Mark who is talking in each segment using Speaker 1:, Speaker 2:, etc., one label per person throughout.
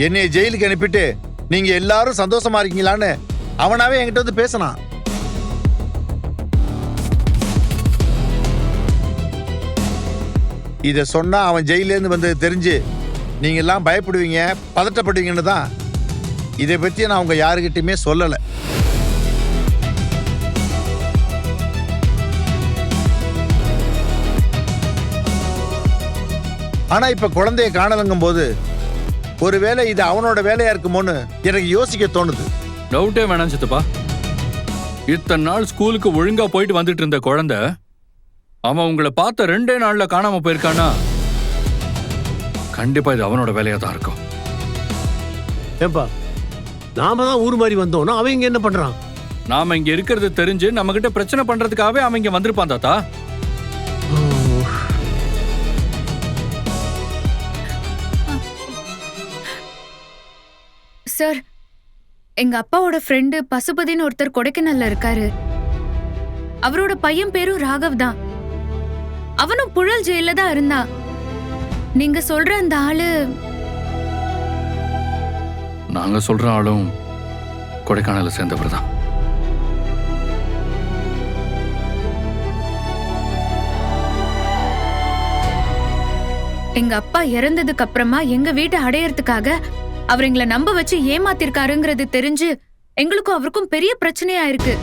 Speaker 1: என்னைய ஜெயிலுக்கு அனுப்பிட்டு நீங்க எல்லாரும் சந்தோஷமா இருக்கீங்களான்னு அவனாவே என்கிட்ட வந்து பேசினான். இத சொன்னா அவன் ஜெயிலேருந்து வந்தது தெரிஞ்சு நீங்க எல்லாம் பயப்படுவீங்க, பதட்டப்படுவீங்கன்னு தான் இதை பத்தி நான் உங்க யாருக்கிட்டையுமே சொல்லல. ஆனா இப்ப குழந்தைய காணலங்கும் போது ஒருவேளை இது அவனோட வேலையா இருக்குமோன்னு எனக்கு யோசிக்க தோணுது.
Speaker 2: டவுட்டே வேணாம் சித்தப்பா. இத்தனை நாள் ஸ்கூலுக்கு ஒழுங்கா போயிட்டு வந்துட்டு இருந்த குழந்தை அவன் உங்களை பார்த்த 2 நாள்ல காணாம போயிருக்கானா? கண்டிப்பா இது அவனோட வேலையா தான் இருக்கும்.
Speaker 3: ஏப்பா, நாம தான் ஊர் மாதிரி வந்தோம்னா அவன் இங்க என்ன பண்றான்?
Speaker 2: நாம இங்க இருக்கிறது தெரிஞ்சு நம்ம கிட்ட பிரச்சனை பண்றதுக்காகவே அவன் இங்க வந்திருப்பான் தாத்தா.
Speaker 4: சார், எங்க அப்பாவோட ஃப்ரெண்டு பசுபதினு ஒருத்தர் கொடைக்கானல்ல இருக்காரு. அவரோட பையன் பேரும் ராகவ் தான். அவனும் புழல் ஜெயில தான் இருந்தான். நீங்க சொல்ற அந்த ஆளு
Speaker 2: நாங்க சொல்ற ஆளும் கொடைக்கானல சேர்ந்தவர் தான்.
Speaker 4: எங்க அப்பா இறந்ததுக்கு அப்புறமா எங்க வீட்டை அடையறதுக்காக அவர் எங்களை நம்ப வச்சு ஏமாத்திருக்காருங்கிறது தெரிஞ்சு எங்களுக்கும் அவருக்கும் பெரிய பிரச்சனையா இருக்கு.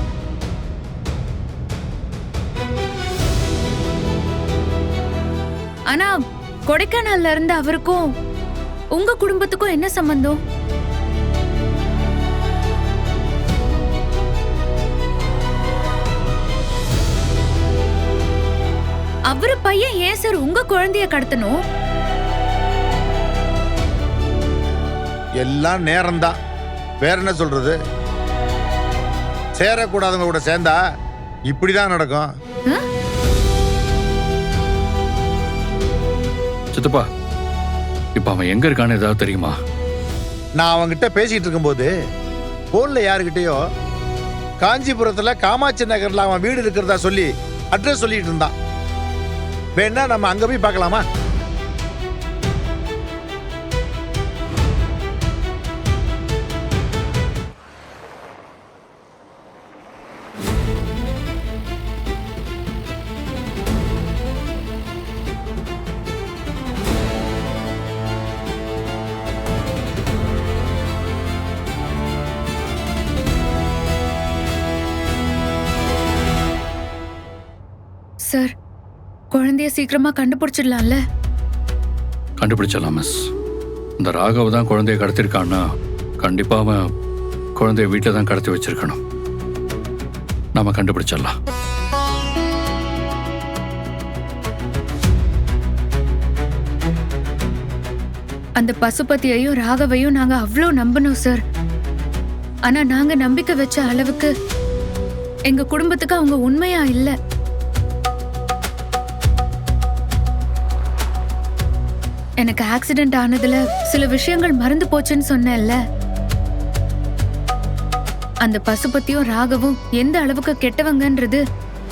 Speaker 4: ஆனா கொடைக்கானல்ல இருந்து அவருக்கும் உங்க குடும்பத்துக்கும் என்ன சம்பந்தம்? அவரு பையன் ஏன் சார் உங்க குழந்தைய கடத்தணும்?
Speaker 1: எல்லாம் நேரம்தான், வேற என்ன சொல்றது? சேரக்கூடாதவங்க கூட சேர்ந்தா இப்படிதான் நடக்கும்.
Speaker 2: சித்தப்பா, இப்ப அவன் எங்க இருக்கான்னு ஏதாவது தெரியுமா?
Speaker 1: நான் அவன்கிட்ட பேசிட்டு இருக்கும்போது போன்ல யாருக்கிட்டயோ காஞ்சிபுரத்துல காமாட்சி நகர்ல அவன் வீடு இருக்கிறதா சொல்லி அட்ரஸ் சொல்லிட்டு இருந்தான். வேணா நம்ம அங்க போய் பார்க்கலாமா?
Speaker 4: சார், குழந்தைய சீக்கிரமா கண்டுபிடிச்சிடலாம்ல?
Speaker 2: கண்டுபிடிச்சலாம் மிஸ். இந்த ராகவ் தான் குழந்தைய கடத்திருக்கான்னா கண்டிப்பா அவன் குழந்தைய வீட்டில் தான் கடத்தி வச்சிருக்கணும். நாம கண்டுபிடிச்சிடலாம்.
Speaker 4: அந்த பசுபதியையும் ராகவையும் நாங்க அவ்வளோ நம்பணும் சார். ஆனா நாங்க நம்பிக்கை வச்ச அளவுக்கு எங்க குடும்பத்துக்கு அவங்க உண்மையா இல்ல. எனக்கு ஆக்சிடென்ட் ஆனதுல சில விஷயங்கள் மறந்து போச்சுன்னு சொன்னேன்ல. அந்த பசுபதியும் ராகவும் எந்த அளவுக்கு கெட்டவங்கன்றது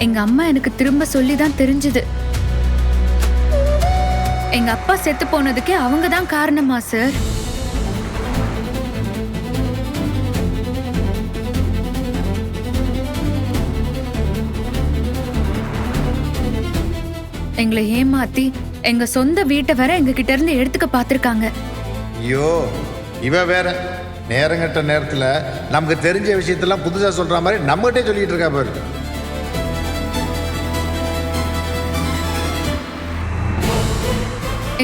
Speaker 4: எங்க அம்மா எனக்கு திரும்ப சொல்லிதான் தெரிஞ்சது. எங்க அப்பா செத்து போனதுக்கே அவங்க தான் காரணமா சார்? எங்களை ஏமாத்தி எங்க சொந்த வீட்டை வர எங்க கிட்ட இருந்து எடுத்துக்க பாத்திருக்காங்க.
Speaker 1: ஐயோ, இவ வேற நேரங்கட்ட நேரத்துல நமக்கு தெரிஞ்ச விஷயத்தெல்லாம் புதுசா சொல்ற மாதிரி நம்மகிட்டே சொல்லிட்டு இருக்கா பாரு.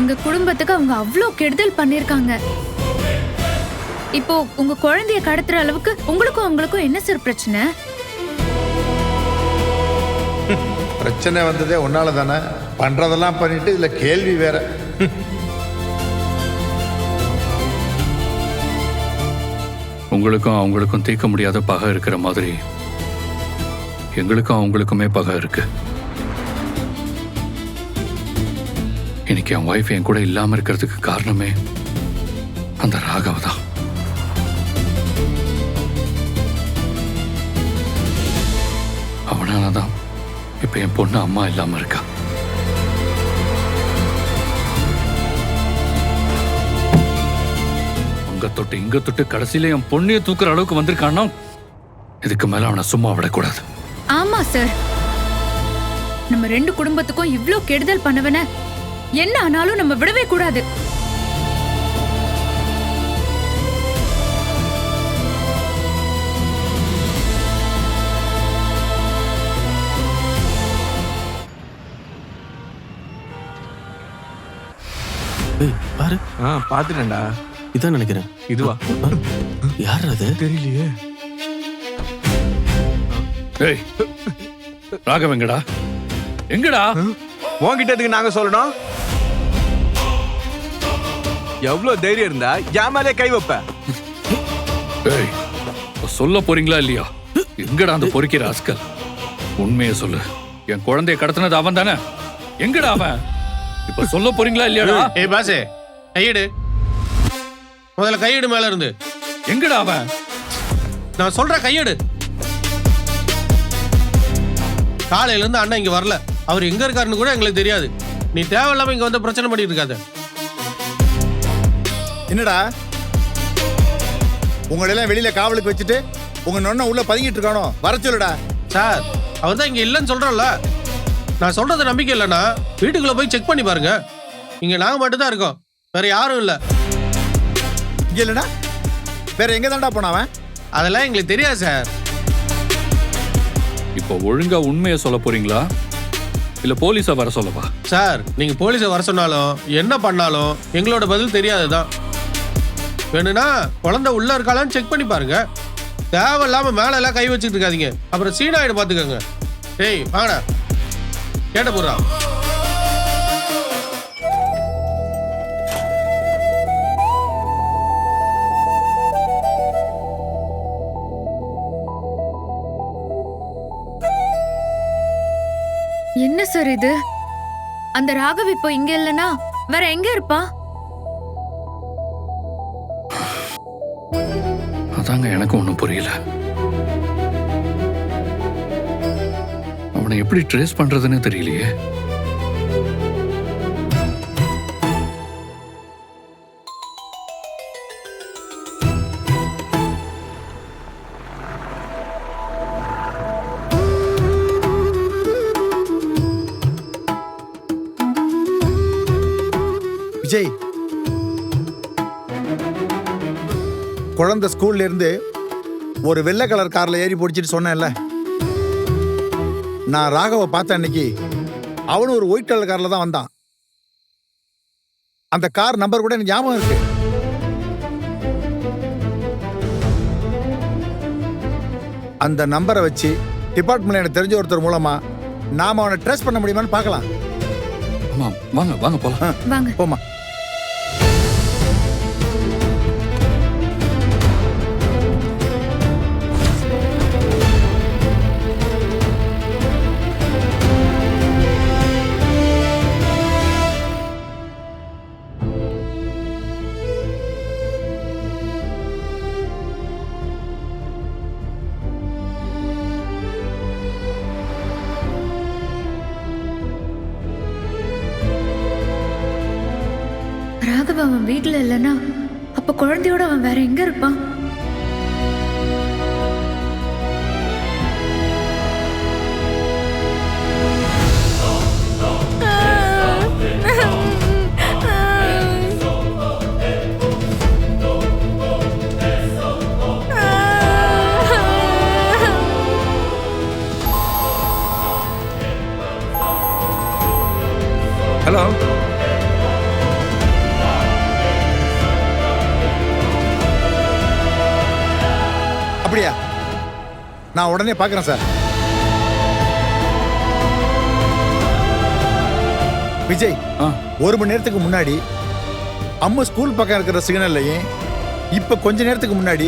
Speaker 4: எங்க குடும்பத்துக்கு அவங்க அவ்வளோ கெடுதல் பண்ணிருக்காங்க. இப்போ உங்க குழந்தைய கடத்துற அளவுக்கு உங்களுக்கும் அவங்களுக்கும் என்ன சார் பிரச்சனை?
Speaker 1: பிரச்சனை வந்ததே உன்னால தானே. பண்றதெல்லாம் பண்ணிட்டு இதுல கேள்வி வேற.
Speaker 2: உங்களுக்கும் அவங்களுக்கும் தீர்க்க முடியாத பகை இருக்கிற மாதிரி எங்களுக்கும் அவங்களுக்குமே பகை இருக்கு. இன்னைக்கு என் ஒய்ஃப் என் கூட இல்லாம இருக்கிறதுக்கு காரணமே அந்த ராகவ் தான். அவனாலதான் இப்ப என் பொண்ணு அம்மா இல்லாம இருக்கா. அங்க தொட்டு இங்க தொட்டு கடைசியில என் பொண்ணைய தூக்குற அளவுக்கு வந்திருக்கான்னா இதுக்கு மேல அவனை சும்மா விடக்கூடாது.
Speaker 4: ஆமா சார், நம்ம ரெண்டு குடும்பத்துக்கும் இவ்ளோ கெடுதல் பண்ணவன என்ன ஆனாலும் நம்ம விடவே கூடாது.
Speaker 5: ஏய் பாரு,
Speaker 6: பாத்துட்டேன்டா.
Speaker 5: இதான் நினைக்கிறேன்.
Speaker 6: இதுவா?
Speaker 5: யார் அது?
Speaker 6: தெரியலையே.
Speaker 2: ஏய் ராகவ் எங்கடா? எங்கடா?
Speaker 6: உன்கிட்ட எதுக்கு நாங்க சொல்லணும்? எவ்வளவு தைரியம் இருந்தா என் மேலே கை வைப்ப?
Speaker 2: ஏய் சொல்ல போறீங்களா இல்லையா? எங்கடா அந்த பொறுக்கிற ராஸ்கல்? உண்மையை சொல்லு. என் குழந்தைய கடத்தினது அவன் தானே? எங்கடா அவன்? இப்ப சொல்ல போறீங்களா இல்லையாடா?
Speaker 3: ஏய் பாசே, கையெடு. முதல்ல கையெடு மேல இருந்து.
Speaker 2: எங்கடா அவன்?
Speaker 3: நான் சொல்ற கையெடு. காலையில இருந்து அண்ணன் இங்க வரல. அவர் எங்க இருக்காருன்னு கூட எங்களுக்கு தெரியாது. நீ தேவையில்லாம இங்க வந்து பிரச்சனை பண்ணிட்டு இருக்காத.
Speaker 1: என்னடா உங்களெல்லாம் வெளியில காவலுக்கு வச்சுட்டு உங்க நொண்ண உள்ள பதுங்கிட்டு இருக்கானோ? வர சொல்லுடா.
Speaker 3: சார், அவர் தான் இங்க இல்லைன்னு சொல்றோம்ல. நான் சொல்றது நம்பிக்கை இல்லைன்னா வீட்டுக்குள்ள போய் செக் பண்ணி பாருங்க. இங்க நாங்க மட்டும் தான் இருக்கோம், வேற யாரும் இல்ல.
Speaker 1: இங்க இல்லடா, வேற எங்க தான்டா போனவன்?
Speaker 3: அதெல்லாம் எங்களுக்கு தெரியாது சார்.
Speaker 2: இப்ப ஒழுங்கா உண்மையை சொல்ல போறீங்களா இல்ல போலீஸா வர சொல்லவா?
Speaker 3: சார், நீங்க போலீஸை வர சொன்னாலும் என்ன பண்ணாலும் எங்களோட பதில் தெரியாதுதான். வேணும்னா குழந்தை உள்ள இருக்காளான்னு செக் பண்ணி பாருங்க. தேவையில்லாம மேல எல்லாம் கை வச்சுட்டு இருக்காதீங்க, அப்புறம் சீனாயிடு பாத்துக்கோங்க. டேய் வாடா, கேட்ட போடுறா.
Speaker 4: என்ன சார் இது? அந்த ராகவ் இப்போ இங்க இல்லனா வேற எங்க இருப்பா?
Speaker 2: அதாங்க எனக்கு ஒண்ணும் புரியல. அவனை எப்படி ட்ரேஸ் பண்றதுன்னு தெரியலையே.
Speaker 1: விஜய், குழந்தை ஸ்கூல்ல இருந்து ஒரு வெள்ளை கலர் கார்ல ஏறி போடிச்சிட்டு சொன்னேன்ல, நான் ராகவை பார்த்த அன்னைக்கு அவனும் ஒரு ஒயிட் கலர் கார்ல தான் வந்தான். அந்த கார் நம்பர் கூட எனக்கு ஞாபகம் இருக்கு. அந்த நம்பரை வச்சு டிபார்ட்மெண்ட் எனக்கு தெரிஞ்ச ஒருத்தர் மூலமா நாம அவனை ட்ரேஸ் பண்ண முடியுமான்னு பார்க்கலாம்.
Speaker 2: ஆமா, வாங்க வாங்க போலாம்.
Speaker 4: வாங்க
Speaker 1: போமா.
Speaker 4: ராகவ் அவன் வீட்டுல இல்லனா அப்ப குழந்தையோட அவன் வேற எங்க இருப்பான்?
Speaker 6: ஹலோ,
Speaker 1: அப்படியா? நான் உடனே பார்க்குறேன் சார். விஜய், ஒரு மணி நேரத்துக்கு முன்னாடி அம்மா ஸ்கூல் பக்கம் இருக்கிற சிக்னல்லையும் இப்ப கொஞ்ச நேரத்துக்கு முன்னாடி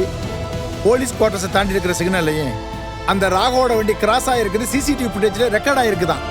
Speaker 1: போலீஸ் குவார்டர்ஸை தாண்டி இருக்கிற சிக்னல்லையும் அந்த ராகவோட வண்டி கிராஸ் ஆகிருக்குது. சிசிடிவி ஃபுட்டேஜ்ல ரெக்கார்ட் ஆகிருக்குதான்.